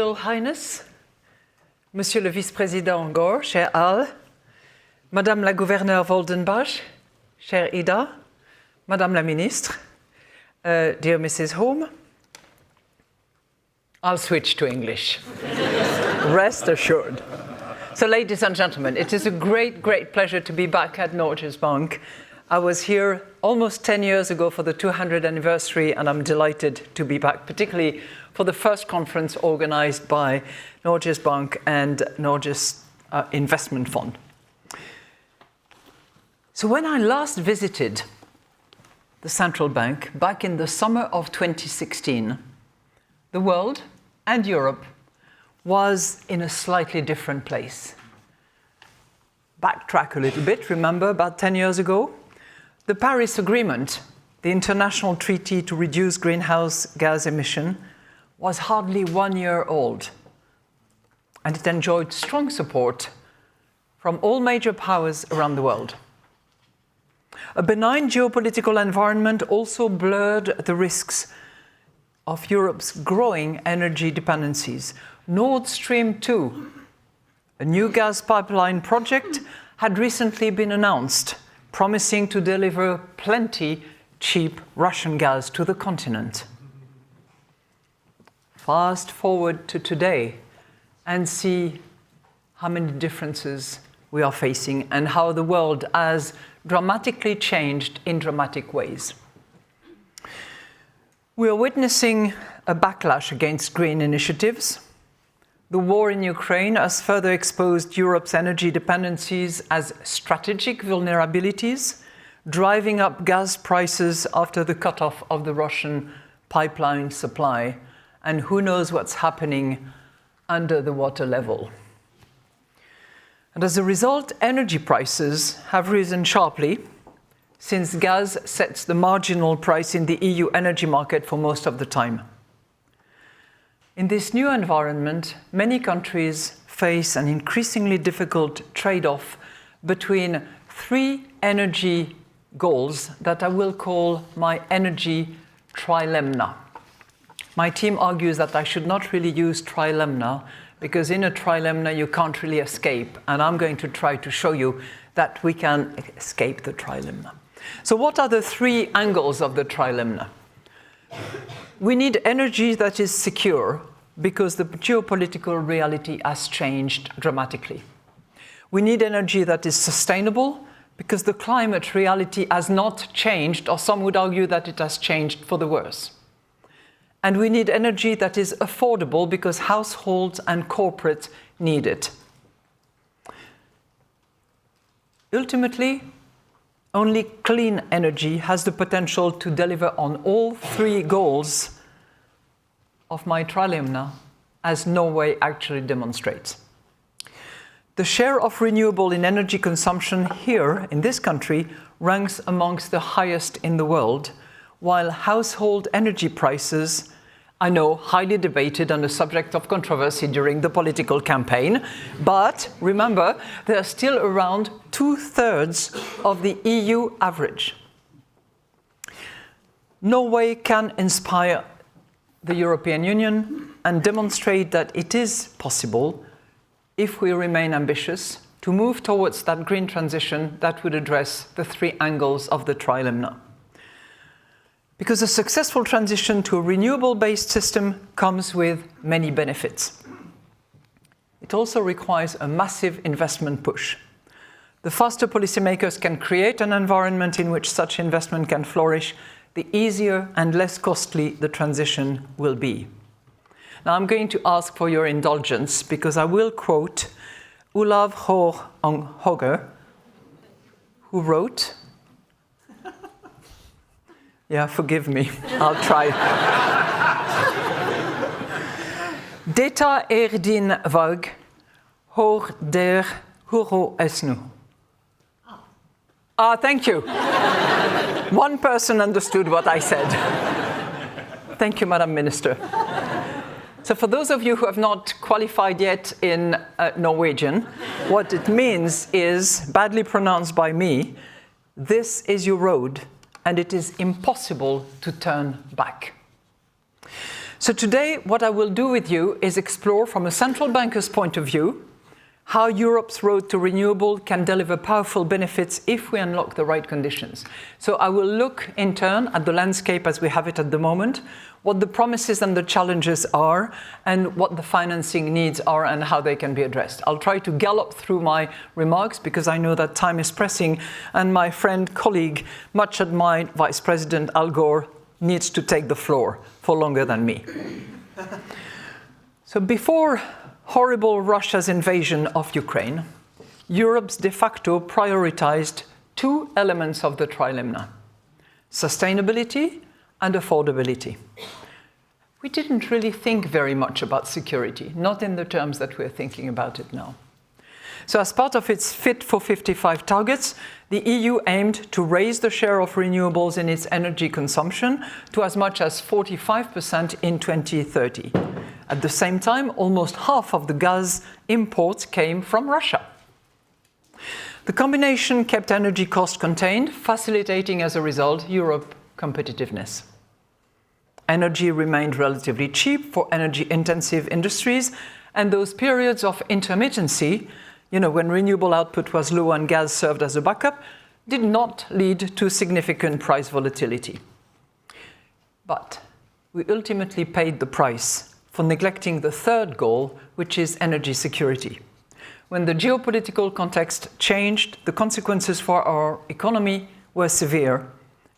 Royal Highness, Monsieur le Vice-président Gore, cher Al, Madame la Gouverneure Woldenbach, chère Ida, Madame la Ministre, dear Mrs. Home, I'll switch to English. Rest assured. So, ladies and gentlemen, it is a great, great pleasure to be back at Norges Bank. I was here almost 10 years ago for the 200th anniversary, and I'm delighted to be back, particularly for the first conference organized by Norges Bank and Norges Investment Fund. So when I last visited the central bank back in the summer of 2016, the world and Europe was in a slightly different place. Backtrack a little bit, remember about 10 years ago? The Paris Agreement, the international treaty to reduce greenhouse gas emission, was hardly 1 year old, and it enjoyed strong support from all major powers around the world. A benign geopolitical environment also blurred the risks of Europe's growing energy dependencies. Nord Stream 2, a new gas pipeline project, had recently been announced, promising to deliver plenty cheap Russian gas to the continent. Fast forward to today and see how many differences we are facing and how the world has dramatically changed in dramatic ways. We are witnessing a backlash against green initiatives. The war in Ukraine has further exposed Europe's energy dependencies as strategic vulnerabilities, driving up gas prices after the cutoff of the Russian pipeline supply. And who knows what's happening under the water level. And as a result, energy prices have risen sharply since gas sets the marginal price in the EU energy market for most of the time. In this new environment, many countries face an increasingly difficult trade-off between three energy goals that I will call my energy trilemma. My team argues that I should not really use trilemma because in a trilemma you can't really escape, and I'm going to try to show you that we can escape the trilemma. So what are the three angles of the trilemma? We need energy that is secure because the geopolitical reality has changed dramatically. We need energy that is sustainable because the climate reality has not changed, or some would argue that it has changed for the worse. And we need energy that is affordable because households and corporates need it. Ultimately, only clean energy has the potential to deliver on all three goals of my trilemma, as Norway actually demonstrates. The share of renewable in energy consumption here in this country ranks amongst the highest in the world, while household energy prices, I know, highly debated and a subject of controversy during the political campaign, but remember, they are still around 2/3 of the EU average. Norway can inspire the European Union and demonstrate that it is possible, if we remain ambitious, to move towards that green transition that would address the three angles of the trilemma. Because a successful transition to a renewable-based system comes with many benefits. It also requires a massive investment push. The faster policymakers can create an environment in which such investment can flourish, the easier and less costly the transition will be. Now I'm going to ask for your indulgence because I will quote Olav Hauger, who wrote, yeah, forgive me, I'll try. Detta din vag, hor der huro esnu. Ah, thank you. One person understood what I said. Thank you, Madam Minister. So for those of you who have not qualified yet in Norwegian, what it means is, badly pronounced by me, this is your road, and it is impossible to turn back. So today, what I will do with you is explore from a central banker's point of view how Europe's road to renewable can deliver powerful benefits if we unlock the right conditions. So I will look in turn at the landscape as we have it at the moment, what the promises and the challenges are, and what the financing needs are and how they can be addressed. I'll try to gallop through my remarks because I know that time is pressing, and my friend, colleague, much admired Vice President Al Gore needs to take the floor for longer than me. So before horrible Russia's invasion of Ukraine, Europe's de facto prioritized two elements of the trilemma: sustainability and affordability. We didn't really think very much about security, not in the terms that we're thinking about it now. So as part of its Fit for 55 targets, the EU aimed to raise the share of renewables in its energy consumption to as much as 45% in 2030. At the same time, almost half of the gas imports came from Russia. The combination kept energy costs contained, facilitating as a result Europe's competitiveness. Energy remained relatively cheap for energy-intensive industries, and those periods of intermittency, when renewable output was low and gas served as a backup, did not lead to significant price volatility. But we ultimately paid the price for neglecting the third goal, which is energy security. When the geopolitical context changed, the consequences for our economy were severe,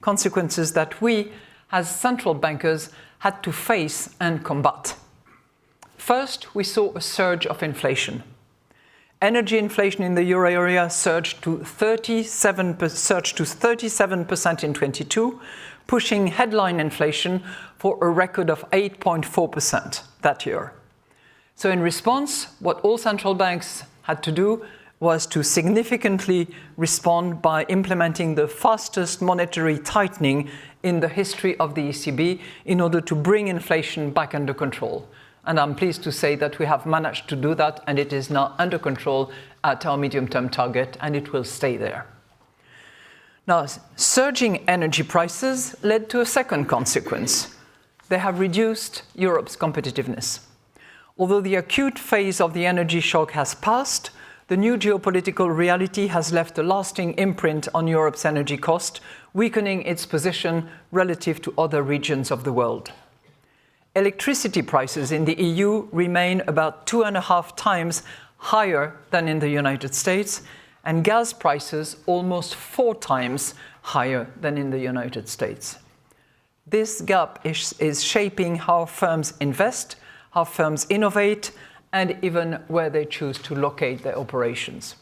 consequences that we, as central bankers, had to face and combat. First, we saw a surge of inflation. Energy inflation in the euro area surged to 37% in 2022, pushing headline inflation for a record of 8.4% that year. So in response, what all central banks had to do was to significantly respond by implementing the fastest monetary tightening in the history of the ECB in order to bring inflation back under control. And I'm pleased to say that we have managed to do that, and it is now under control at our medium-term target, and it will stay there. Now, surging energy prices led to a second consequence. They have reduced Europe's competitiveness. Although the acute phase of the energy shock has passed, the new geopolitical reality has left a lasting imprint on Europe's energy cost, weakening its position relative to other regions of the world. Electricity prices in the EU remain about 2.5 times higher than in the United States, and gas prices almost 4 times higher than in the United States. This gap is shaping how firms invest, how firms innovate, and even where they choose to locate their operations.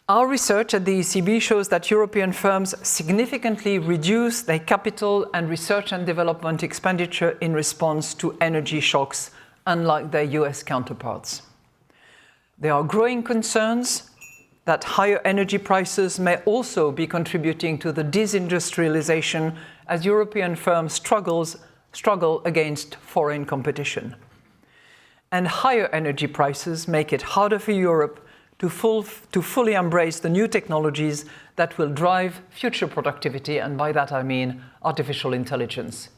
Our research at the ECB shows that European firms significantly reduce their capital and research and development expenditure in response to energy shocks, unlike their US counterparts. There are growing concerns that higher energy prices may also be contributing to the disindustrialization as European firms struggle against foreign competition. And higher energy prices make it harder for Europe to fully embrace the new technologies that will drive future productivity, and by that I mean artificial intelligence.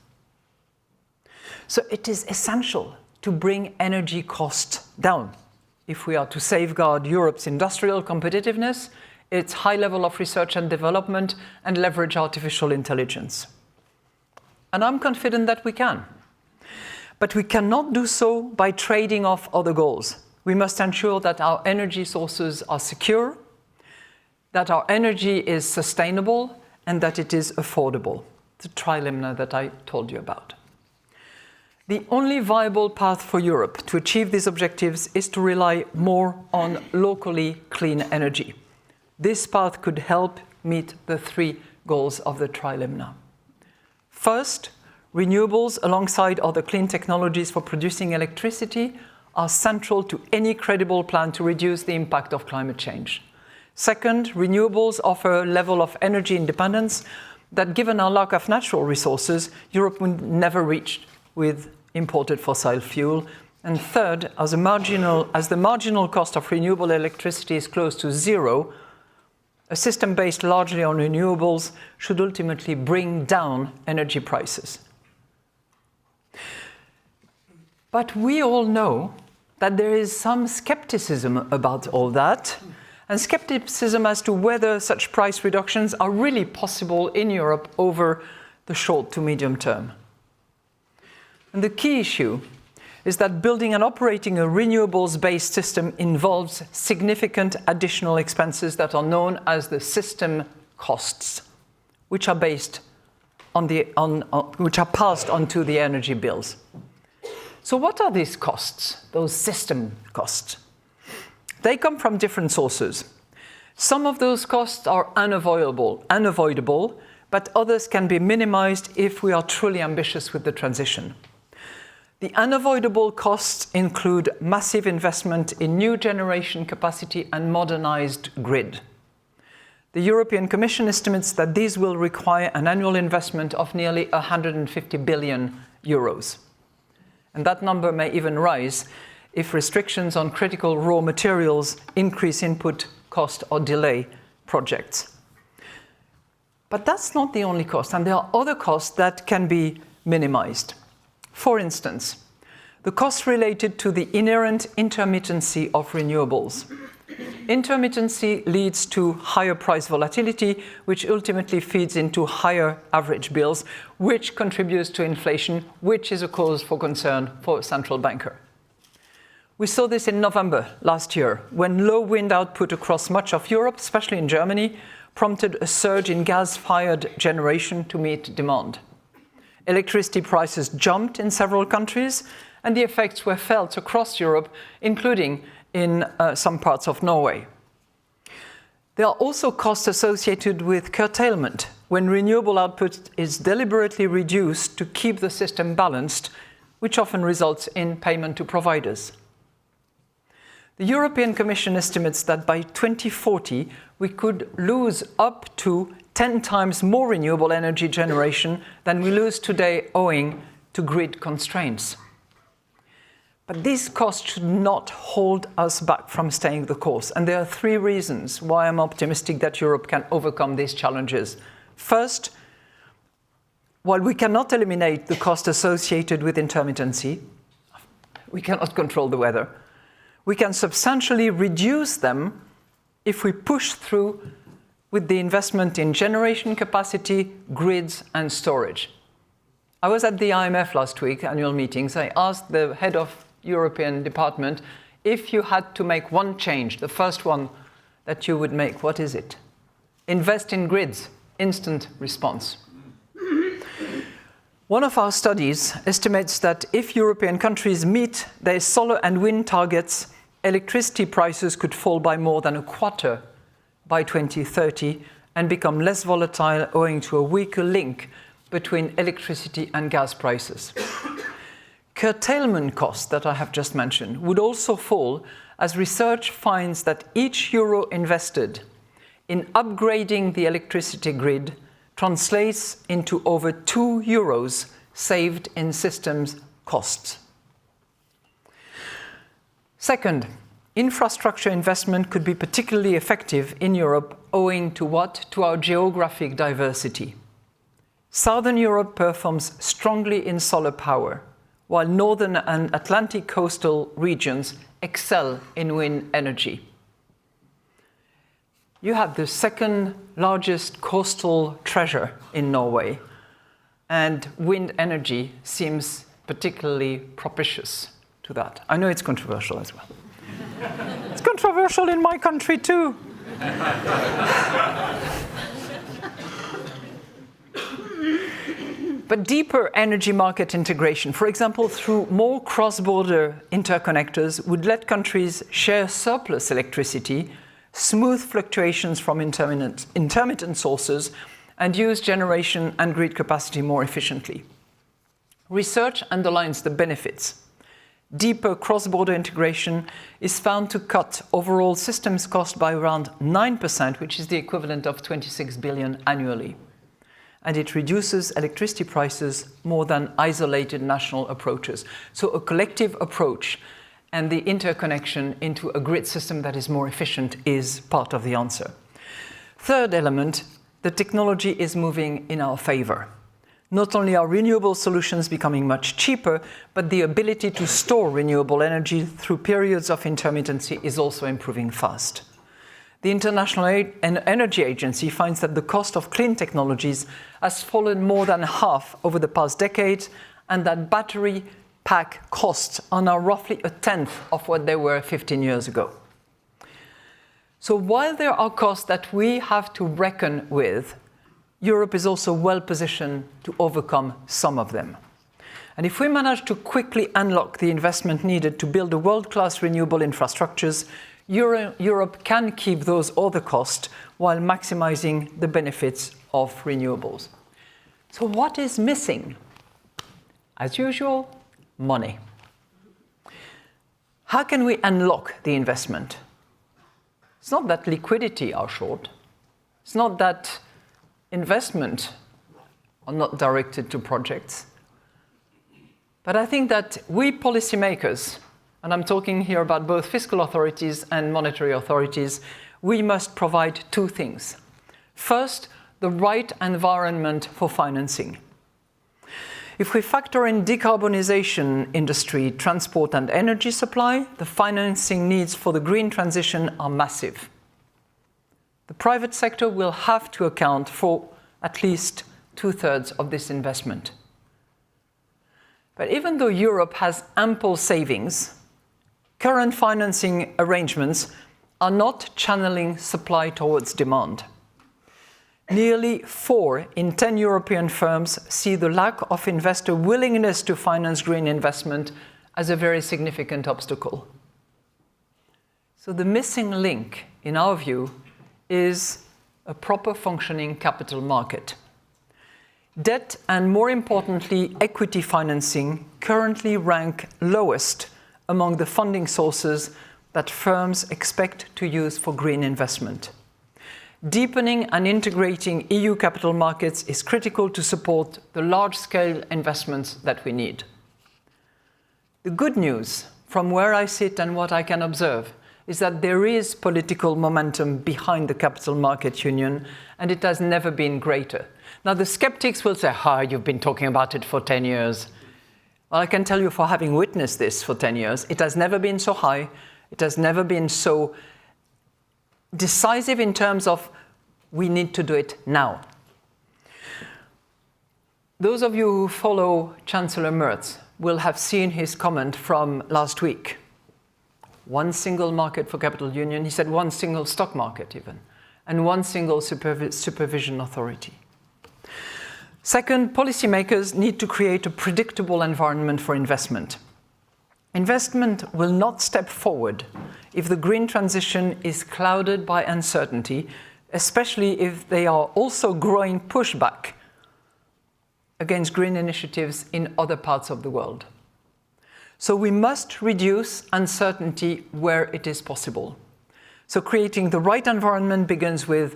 So it is essential to bring energy costs down if we are to safeguard Europe's industrial competitiveness, its high level of research and development, and leverage artificial intelligence. And I'm confident that we can. But we cannot do so by trading off other goals. We must ensure that our energy sources are secure, that our energy is sustainable, and that it is affordable. The trilemma that I told you about. The only viable path for Europe to achieve these objectives is to rely more on locally clean energy. This path could help meet the 3 goals of the trilemma. First, renewables alongside other clean technologies for producing electricity are central to any credible plan to reduce the impact of climate change. Second, renewables offer a level of energy independence that, given our lack of natural resources, Europe would never reach with imported fossil fuel. And third, as the marginal cost of renewable electricity is close to zero, a system based largely on renewables should ultimately bring down energy prices. But we all know that there is some skepticism about all that, and skepticism as to whether such price reductions are really possible in Europe over the short to medium term. And the key issue is that building and operating a renewables-based system involves significant additional expenses that are known as the system costs, which are based on which are passed onto the energy bills. So what are these costs, those system costs? They come from different sources. Some of those costs are unavoidable, but others can be minimized if we are truly ambitious with the transition. The unavoidable costs include massive investment in new generation capacity and modernized grid. The European Commission estimates that these will require an annual investment of nearly 150 billion euros. And that number may even rise if restrictions on critical raw materials increase input cost or delay projects. But that's not the only cost, and there are other costs that can be minimized. For instance, the costs related to the inherent intermittency of renewables. Intermittency leads to higher price volatility, which ultimately feeds into higher average bills, which contributes to inflation, which is a cause for concern for a central banker. We saw this in November last year, when low wind output across much of Europe, especially in Germany, prompted a surge in gas-fired generation to meet demand. Electricity prices jumped in several countries, and the effects were felt across Europe, including in some parts of Norway. There are also costs associated with curtailment, when renewable output is deliberately reduced to keep the system balanced, which often results in payment to providers. The European Commission estimates that by 2040, we could lose up to 10 times more renewable energy generation than we lose today owing to grid constraints. But these costs should not hold us back from staying the course. And there are three reasons why I'm optimistic that Europe can overcome these challenges. First, while we cannot eliminate the cost associated with intermittency, we cannot control the weather, we can substantially reduce them if we push through with the investment in generation capacity, grids, and storage. I was at the IMF last week, annual meetings. I asked the head of European department, if you had to make one change, the first one that you would make, what is it? Invest in grids, instant response. One of our studies estimates that if European countries meet their solar and wind targets, electricity prices could fall by more than a quarter by 2030 and become less volatile owing to a weaker link between electricity and gas prices. Curtailment costs that I have just mentioned would also fall, as research finds that each euro invested in upgrading the electricity grid translates into over 2 euros saved in systems costs. Second, infrastructure investment could be particularly effective in Europe owing to what? To our geographic diversity. Southern Europe performs strongly in solar power, while northern and Atlantic coastal regions excel in wind energy. You have the second largest coastal treasure in Norway, and wind energy seems particularly propitious to that. I know it's controversial as well. It's controversial in my country too. But deeper energy market integration, for example, through more cross-border interconnectors, would let countries share surplus electricity, smooth fluctuations from intermittent sources, and use generation and grid capacity more efficiently. Research underlines the benefits. Deeper cross-border integration is found to cut overall systems cost by around 9%, which is the equivalent of 26 billion annually. And it reduces electricity prices more than isolated national approaches. So a collective approach and the interconnection into a grid system that is more efficient is part of the answer. Third element, the technology is moving in our favor. Not only are renewable solutions becoming much cheaper, but the ability to store renewable energy through periods of intermittency is also improving fast. The International Energy Agency finds that the cost of clean technologies has fallen more than half over the past decade, and that battery pack costs are now roughly a tenth of what they were 15 years ago. So while there are costs that we have to reckon with, Europe is also well positioned to overcome some of them. And if we manage to quickly unlock the investment needed to build a world-class renewable infrastructures, Europe can keep those other costs while maximizing the benefits of renewables. So what is missing? As usual, money. How can we unlock the investment? It's not that liquidity are short. It's not that investment are not directed to projects. But I think that we policymakers, and I'm talking here about both fiscal authorities and monetary authorities, we must provide two things. First, the right environment for financing. If we factor in decarbonization, industry, transport, and energy supply, the financing needs for the green transition are massive. The private sector will have to account for at least 2/3 of this investment. But even though Europe has ample savings, current financing arrangements are not channeling supply towards demand. Nearly 4 in 10 European firms see the lack of investor willingness to finance green investment as a very significant obstacle. So the missing link, in our view, is a proper functioning capital market. Debt and, more importantly, equity financing currently rank lowest among the funding sources that firms expect to use for green investment. Deepening and integrating EU capital markets is critical to support the large-scale investments that we need. The good news, from where I sit and what I can observe, is that there is political momentum behind the Capital Market Union, and it has never been greater. Now, the skeptics will say, you've been talking about it for 10 years. Well, I can tell you, for having witnessed this for 10 years, it has never been so high. It has never been so decisive in terms of we need to do it now. Those of you who follow Chancellor Merz will have seen his comment from last week. One single market for capital union, he said one single stock market even, and one single supervision authority. Second, policymakers need to create a predictable environment for investment. Investment will not step forward if the green transition is clouded by uncertainty, especially if they are also growing pushback against green initiatives in other parts of the world. So we must reduce uncertainty where it is possible. So creating the right environment begins with,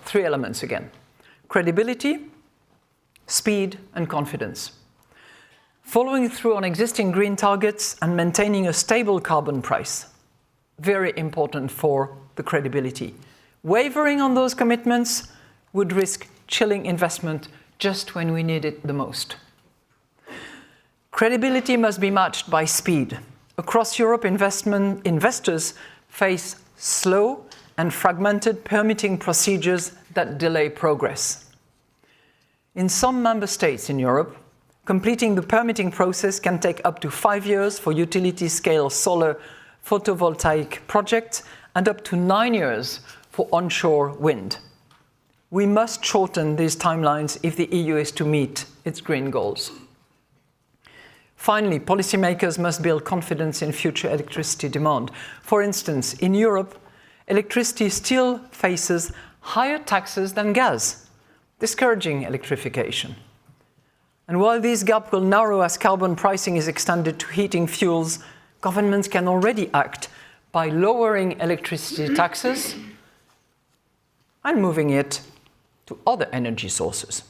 3 elements again: credibility, speed, and confidence. Following through on existing green targets and maintaining a stable carbon price, very important for the credibility. Wavering on those commitments would risk chilling investment just when we need it the most. Credibility must be matched by speed. Across Europe, investors face slow and fragmented permitting procedures that delay progress. In some member states in Europe, completing the permitting process can take up to 5 years for utility-scale solar photovoltaic projects and up to 9 years for onshore wind. We must shorten these timelines if the EU is to meet its green goals. Finally, policymakers must build confidence in future electricity demand. For instance, in Europe, electricity still faces higher taxes than gas, discouraging electrification. And while this gap will narrow as carbon pricing is extended to heating fuels, governments can already act by lowering electricity taxes and moving it to other energy sources.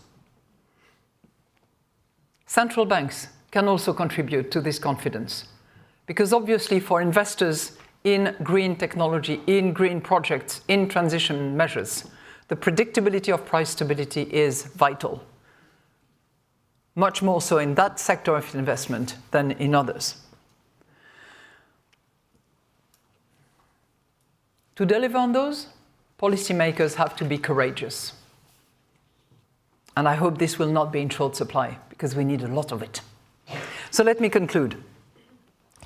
Central banks can also contribute to this confidence, because obviously for investors in green technology, in green projects, in transition measures, the predictability of price stability is vital. much more so in that sector of investment than in others. To deliver on those, policymakers have to be courageous. And I hope this will not be in short supply, because we need a lot of it. So let me conclude.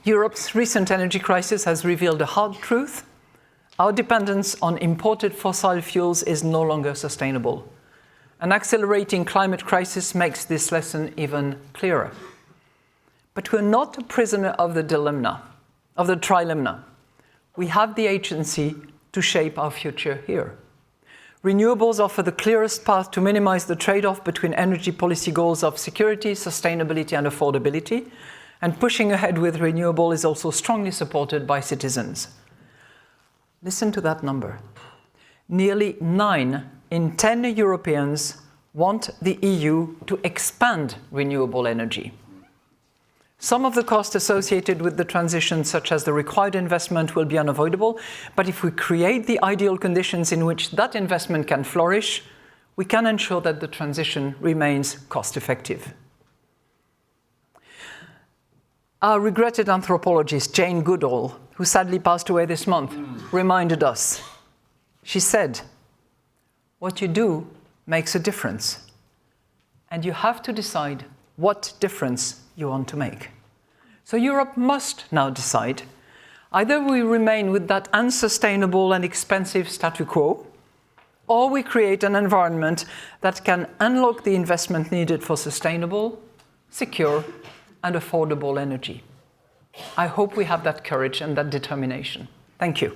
Europe's recent energy crisis has revealed a hard truth. Our dependence on imported fossil fuels is no longer sustainable. An accelerating climate crisis makes this lesson even clearer. But we're not a prisoner of the dilemma, of the trilemma. We have the agency to shape our future here. Renewables offer the clearest path to minimize the trade-off between energy policy goals of security, sustainability, and affordability. And pushing ahead with renewable is also strongly supported by citizens. Listen to that number. Nearly 9 in 10 Europeans want the EU to expand renewable energy. Some of the costs associated with the transition, such as the required investment, will be unavoidable, but if we create the ideal conditions in which that investment can flourish, we can ensure that the transition remains cost-effective. Our regretted anthropologist, Jane Goodall, who sadly passed away this month, reminded us. She said, "What you do makes a difference, and you have to decide what difference you want to make." So Europe must now decide. Either we remain with that unsustainable and expensive statu quo, or we create an environment that can unlock the investment needed for sustainable, secure, and affordable energy. I hope we have that courage and that determination. Thank you.